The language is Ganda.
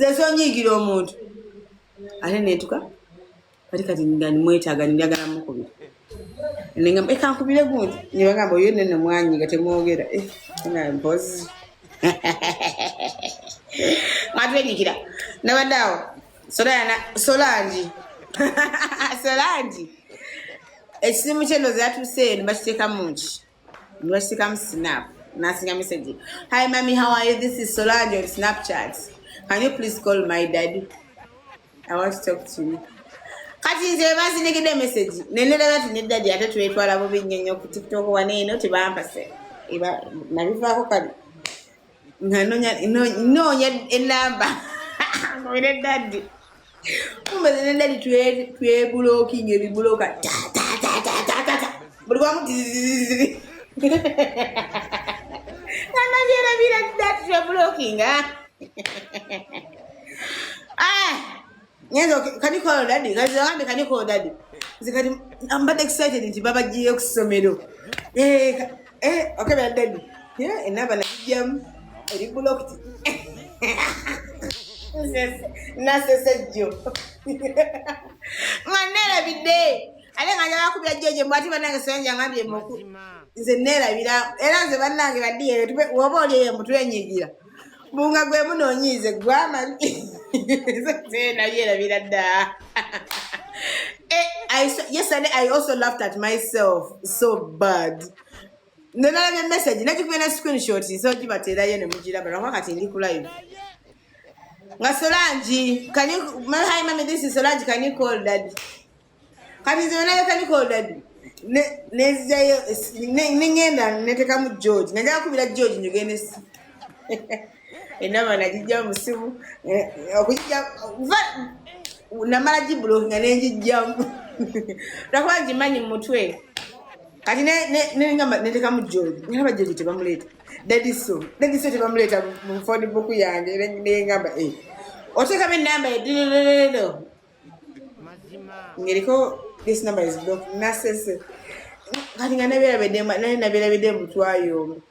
Zeso nyigira omuntu. Ate netuka. Kati ngani mwetaaga njagala mukubira. Nenga ekankubire gundi. Nibagamba oyo nene mwanyi gatemwogera. Nga mpozi. Matwenyikira. Nabadawo. Solangi. Solangi. Ekisimu kyeno zatuse nibakiteeka munki. Nibakiteeka mu Snap. Nasinga message. Hi mommy, how are you? This is Solange on Snapchat. Can you please call my daddy? I want to talk to you. Kati nze bazinigide message. Nenera bati ne daddy ate twetwala bo binnyo ku TikTok waneeno tebampase. Iba nabivaako kali. Nonya enamba. Ngwire daddy. Kumbe ne daddy twe blocking ebibuloka. Buli wamu Nanajera bila that you're blocking, Yes, can you call daddy? Can you call daddy? I'm but excited into Baba Giox Somero. Okay, daddy. Yeah, and never like jam. I blocked. Nasa said you. Manera every day. I think I could be a judge, but even I send young Abby Moku. Nze nera bira era nze bannange baddiye wobole mutwenyigira bunga gwe munonyize gwama tena yera bira da. Yesterday I also laughed at myself so bad. Nena me message nakipena screenshot so kibatera yene mugira bana wakati ndi ku live nga Solange can you hi mommy this is Solange can you call daddy kati zona can you call daddy Nezayo ningenda neteka mu George najja kubira George njugenesi enama najija musimu okujja namala jiblo nganenjija rakwanji manyi mutwe kati ne ngamba neteka mu George ngaba George tebamuleta daddy so tebamuleta mu phone book yange ne ngamba oteka me namba edilelo ngeriko this number is blocked. Nasese. Kati nga nabera bede mutwayo.